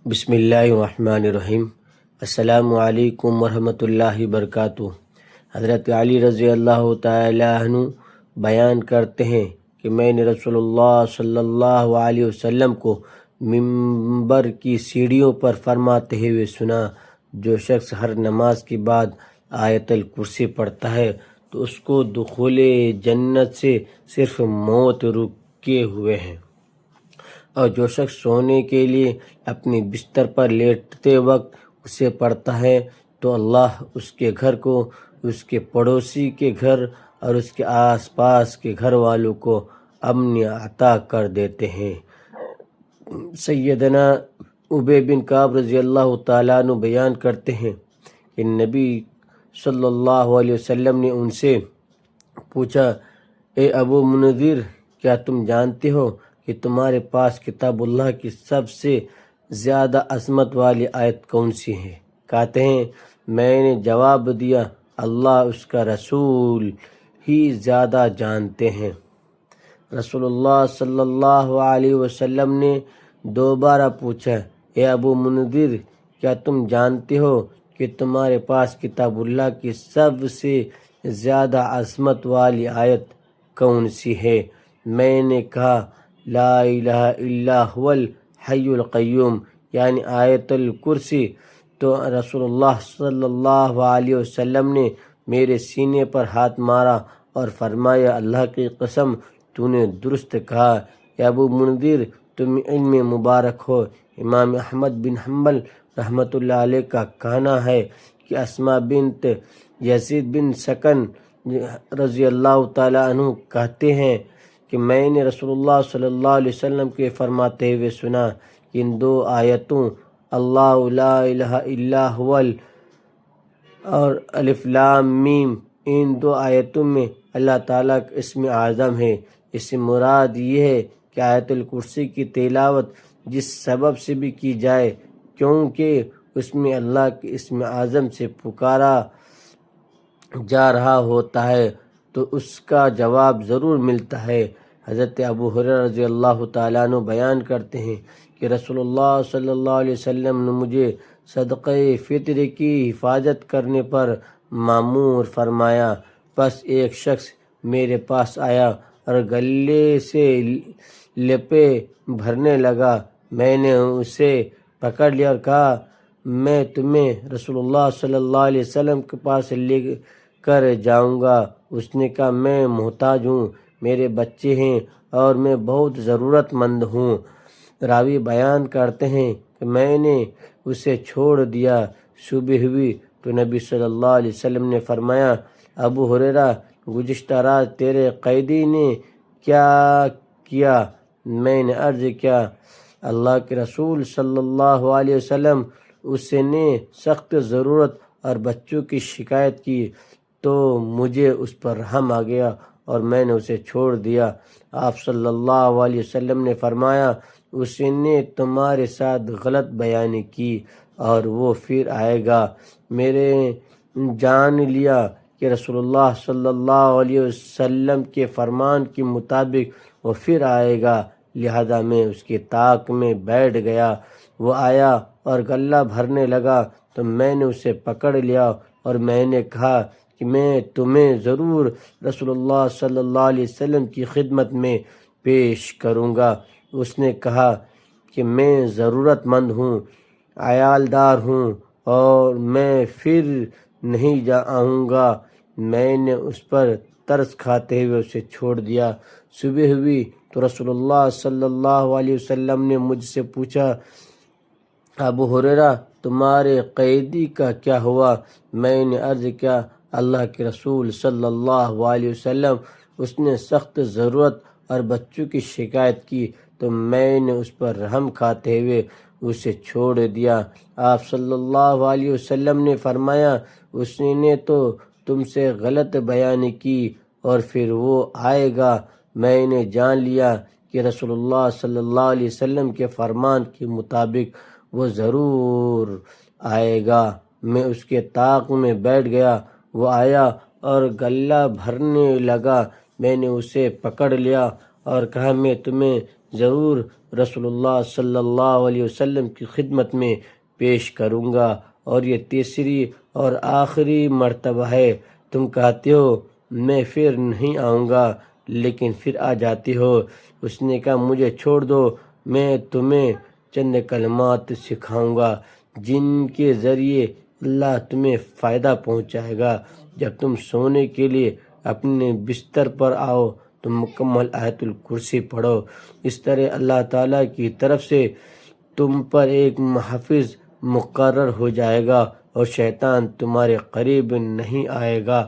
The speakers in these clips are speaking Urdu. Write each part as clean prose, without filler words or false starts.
بسم اللہ الرحمن الرحیم۔ السلام علیکم ورحمۃ اللہ وبرکاتہ۔ حضرت علی رضی اللہ تعالیٰ عنہ بیان کرتے ہیں کہ میں نے رسول اللہ صلی اللہ علیہ وسلم کو منبر کی سیڑھیوں پر فرماتے ہوئے سنا، جو شخص ہر نماز کے بعد آیت الکرسی پڑھتا ہے تو اس کو دخول جنت سے صرف موت رکے ہوئے ہیں، اور جو شخص سونے کے لیے اپنے بستر پر لیٹتے وقت اسے پڑھتا ہے تو اللہ اس کے گھر کو، اس کے پڑوسی کے گھر اور اس کے آس پاس کے گھر والوں کو امن عطا کر دیتے ہیں۔ سیدنا ابی بن کعب رضی اللہ تعالیٰ عنہ بیان کرتے ہیں کہ نبی صلی اللہ علیہ وسلم نے ان سے پوچھا، اے ابو منذر، کیا تم جانتے ہو کہ تمہارے پاس کتاب اللہ کی سب سے زیادہ عظمت والی آیت کون سی ہے؟ کہتے ہیں، میں نے جواب دیا، اللہ اس کا رسول ہی زیادہ جانتے ہیں۔ رسول اللہ صلی اللہ علیہ وسلم نے دوبارہ پوچھا، اے ابو منذر، کیا تم جانتے ہو کہ تمہارے پاس کتاب اللہ کی سب سے زیادہ عظمت والی آیت کون سی ہے؟ میں نے کہا، لا الہ الا هو الحی القیوم، یعنی آیت الکرسی۔ تو رسول اللہ صلی اللہ علیہ وسلم نے میرے سینے پر ہاتھ مارا اور فرمایا، اللہ کی قسم، تو نے درست کہا۔ یا ابو منذر، تم علم مبارک ہو۔ امام احمد بن حنبل رحمۃ اللہ علیہ کا کہنا ہے کہ اسماء بنت یزید بن سکن رضی اللہ تعالیٰ عنہ کہتے ہیں کہ میں نے رسول اللہ صلی اللہ علیہ وسلم کے فرماتے ہوئے سنا کہ ان دو آیتوں، اللہ لا الہ الا هو اور الف لام میم، ان دو آیتوں میں اللہ تعالیٰ کا اسم اعظم ہے۔ اس سے مراد یہ ہے کہ آیت الکرسی کی تلاوت جس سبب سے بھی کی جائے، کیونکہ اس میں اللہ کے اسم اعظم سے پکارا جا رہا ہوتا ہے تو اس کا جواب ضرور ملتا ہے۔ حضرت ابو ہریرہ رضی اللہ تعالیٰ عنہ بیان کرتے ہیں کہ رسول اللہ صلی اللہ علیہ وسلم نے مجھے صدقہ فطر کی حفاظت کرنے پر مامور فرمایا۔ پس ایک شخص میرے پاس آیا اور گلے سے لپے بھرنے لگا۔ میں نے اسے پکڑ لیا اور کہا، میں تمہیں رسول اللہ صلی اللہ علیہ وسلم کے پاس لے کر جاؤں گا۔ اس نے کہا، میں محتاج ہوں، میرے بچے ہیں اور میں بہت ضرورت مند ہوں۔ راوی بیان کرتے ہیں کہ میں نے اسے چھوڑ دیا۔ صبح ہوئی تو نبی صلی اللہ علیہ وسلم نے فرمایا، ابو ہریرہ، گزشتہ رات تیرے قیدی نے کیا کیا؟ میں نے عرض کیا، اللہ کے رسول صلی اللہ علیہ وسلم، اس نے سخت ضرورت اور بچوں کی شکایت کی تو مجھے اس پر رحم آ گیا اور میں نے اسے چھوڑ دیا۔ آپ صلی اللہ علیہ وسلم نے فرمایا، اس نے تمہارے ساتھ غلط بیانی کی اور وہ پھر آئے گا۔ میرے جان لیا کہ رسول اللہ صلی اللہ علیہ وسلم کے فرمان کے مطابق وہ پھر آئے گا، لہذا میں اس کے طاق میں بیٹھ گیا۔ وہ آیا اور گلہ بھرنے لگا تو میں نے اسے پکڑ لیا اور میں نے کہا کہ میں تمہیں ضرور رسول اللہ صلی اللہ علیہ وسلم کی خدمت میں پیش کروں گا۔ اس نے کہا کہ میں ضرورت مند ہوں، عیالدار ہوں اور میں پھر نہیں آؤں گا۔ میں نے اس پر ترس کھاتے ہوئے اسے چھوڑ دیا۔ صبح ہوئی تو رسول اللہ صلی اللہ علیہ وسلم نے مجھ سے پوچھا، ابو ہریرہ، تمہارے قیدی کا کیا ہوا؟ میں نے عرض کیا، اللہ کے رسول صلی اللہ علیہ وسلم، اس نے سخت ضرورت اور بچوں کی شکایت کی تو میں نے اس پر رحم کھاتے ہوئے اسے چھوڑ دیا۔ آپ صلی اللہ علیہ وسلم نے فرمایا، اس نے تو تم سے غلط بیانی کی اور پھر وہ آئے گا۔ میں نے جان لیا کہ رسول اللہ صلی اللہ علیہ وسلم کے فرمان کے مطابق وہ ضرور آئے گا۔ میں اس کے طاق میں بیٹھ گیا۔ وہ آیا اور گلہ بھرنے لگا۔ میں نے اسے پکڑ لیا اور کہا، میں تمہیں ضرور رسول اللہ صلی اللہ علیہ وسلم کی خدمت میں پیش کروں گا، اور یہ تیسری اور آخری مرتبہ ہے۔ تم کہتے ہو میں پھر نہیں آؤں گا، لیکن پھر آ جاتی ہو۔ اس نے کہا مجھے چھوڑ دو، میں تمہیں چند کلمات سکھاؤں گا جن کے ذریعے اللہ تمہیں فائدہ پہنچائے گا۔ جب تم سونے کے لیے اپنے بستر پر آؤ تو مکمل آیت الکرسی پڑھو۔ اس طرح اللہ تعالیٰ کی طرف سے تم پر ایک محافظ مقرر ہو جائے گا، اور شیطان تمہارے قریب نہیں آئے گا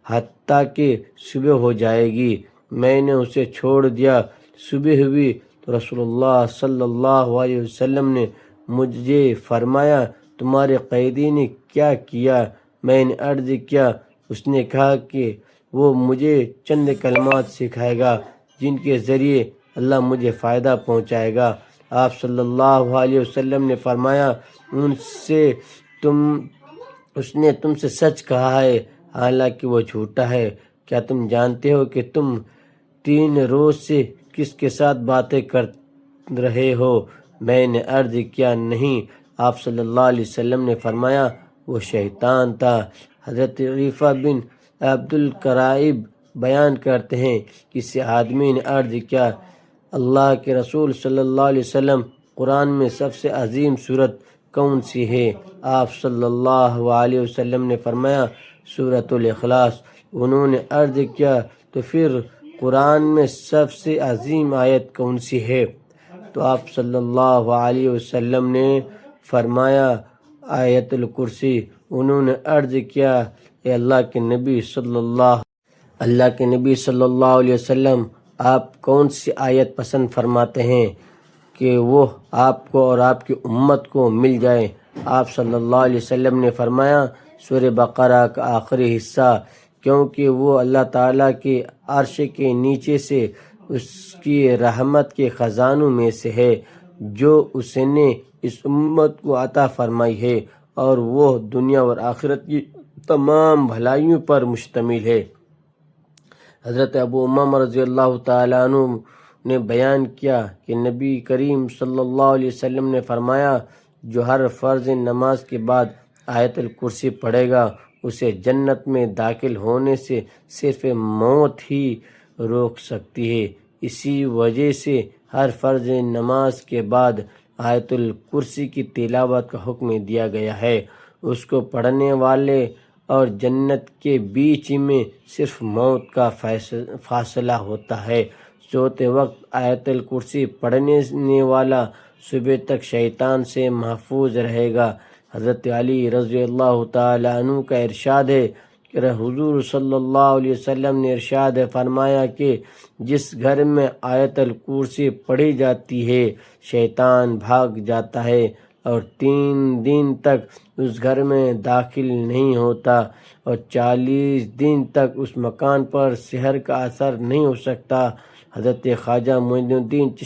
حتیٰ کہ صبح ہو جائے گی۔ میں نے اسے چھوڑ دیا۔ صبح ہوئی تو رسول اللہ صلی اللہ علیہ وسلم نے مجھے فرمایا تمہارے قیدی نے کیا کیا؟ میں نے عرض کیا۔ اس نے کہا کہ وہ مجھے چند کلمات سکھائے گا جن کے ذریعے اللہ مجھے فائدہ پہنچائے گا۔ آپ صلی اللہ علیہ وسلم نے فرمایا اس نے تم سے سچ کہا ہے، حالانکہ وہ جھوٹا ہے۔ کیا تم جانتے ہو کہ تم 3 روز سے کس کے ساتھ باتیں کر رہے ہو؟ میں نے عرض کیا نہیں۔ آپ صلی اللہ علیہ وسلم نے فرمایا وہ شیطان تھا۔ حضرت عریفہ بن عبد القرائب بیان کرتے ہیں کہ کسی آدمی نے عرض کیا اللہ کے رسول صلی اللہ علیہ وسلم، قرآن میں سب سے عظیم سورت کون سی ہے؟ آپ صلی اللہ علیہ وسلم نے فرمایا سورۃ الاخلاص۔ انہوں نے عرض کیا تو پھر قرآن میں سب سے عظیم آیت کون سی ہے؟ تو آپ صلی اللہ علیہ وسلم نے فرمایا آیت الکرسی۔ انہوں نے عرض کیا اے اللہ کے نبی صلی اللہ علیہ وسلم، آپ کون سی آیت پسند فرماتے ہیں کہ وہ آپ کو اور آپ کی امت کو مل جائے؟ آپ صلی اللہ علیہ وسلم نے فرمایا سورہ بقرہ کا آخری حصہ، کیونکہ وہ اللہ تعالیٰ کے عرش کے نیچے سے اس کی رحمت کے خزانوں میں سے ہے جو اس نے اس امت کو عطا فرمائی ہے، اور وہ دنیا اور آخرت کی تمام بھلائیوں پر مشتمل ہے۔ حضرت ابو امامہ رضی اللہ تعالیٰ عنہ نے بیان کیا کہ نبی کریم صلی اللہ علیہ وسلم نے فرمایا جو ہر فرض نماز کے بعد آیت الکرسی پڑھے گا اسے جنت میں داخل ہونے سے صرف موت ہی روک سکتی ہے۔ اسی وجہ سے ہر فرض نماز کے بعد آیت الکرسی کی تلاوت کا حکم دیا گیا ہے۔ اس کو پڑھنے والے اور جنت کے بیچ میں صرف موت کا فاصلہ ہوتا ہے۔ سوتے وقت آیت الکرسی پڑھنے والا صبح تک شیطان سے محفوظ رہے گا۔ حضرت علی رضی اللہ تعالیٰ عنہ کا ارشاد ہے کہ حضور صلی اللہ علیہ وسلم نے ارشاد فرمایا کہ جس گھر میں آیت الکرسی پڑھی جاتی ہے شیطان بھاگ جاتا ہے اور 3 دن تک اس گھر میں داخل نہیں ہوتا، اور 40 دن تک اس مکان پر سحر کا اثر نہیں ہو سکتا۔ حضرت خواجہ معین الدین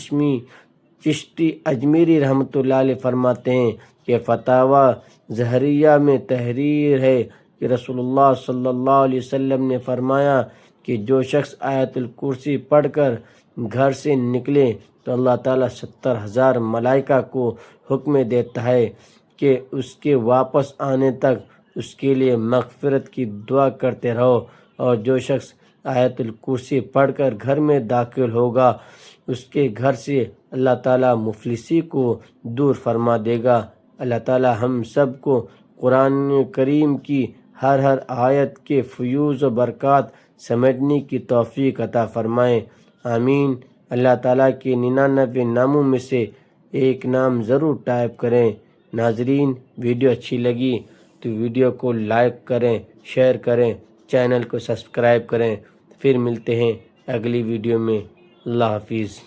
چشتی اجمیری رحمۃ اللہ علیہ فرماتے ہیں کہ فتاوی زہریہ میں تحریر ہے کہ رسول اللہ صلی اللہ علیہ وسلم نے فرمایا کہ جو شخص آیت الکرسی پڑھ کر گھر سے نکلے تو اللہ تعالیٰ 70,000 ملائکہ کو حکم دیتا ہے کہ اس کے واپس آنے تک اس کے لیے مغفرت کی دعا کرتے رہو، اور جو شخص آیت الکرسی پڑھ کر گھر میں داخل ہوگا اس کے گھر سے اللہ تعالیٰ مفلسی کو دور فرما دے گا۔ اللہ تعالیٰ ہم سب کو قرآن کریم کی ہر آیت کے فیوز و برکات سمجھنے کی توفیق عطا فرمائے، آمین۔ اللہ تعالیٰ کے 99 ناموں میں سے ایک نام ضرور ٹائپ کریں۔ ناظرین، ویڈیو اچھی لگی تو ویڈیو کو لائک کریں، شیئر کریں، چینل کو سبسکرائب کریں۔ پھر ملتے ہیں اگلی ویڈیو میں۔ اللہ حافظ۔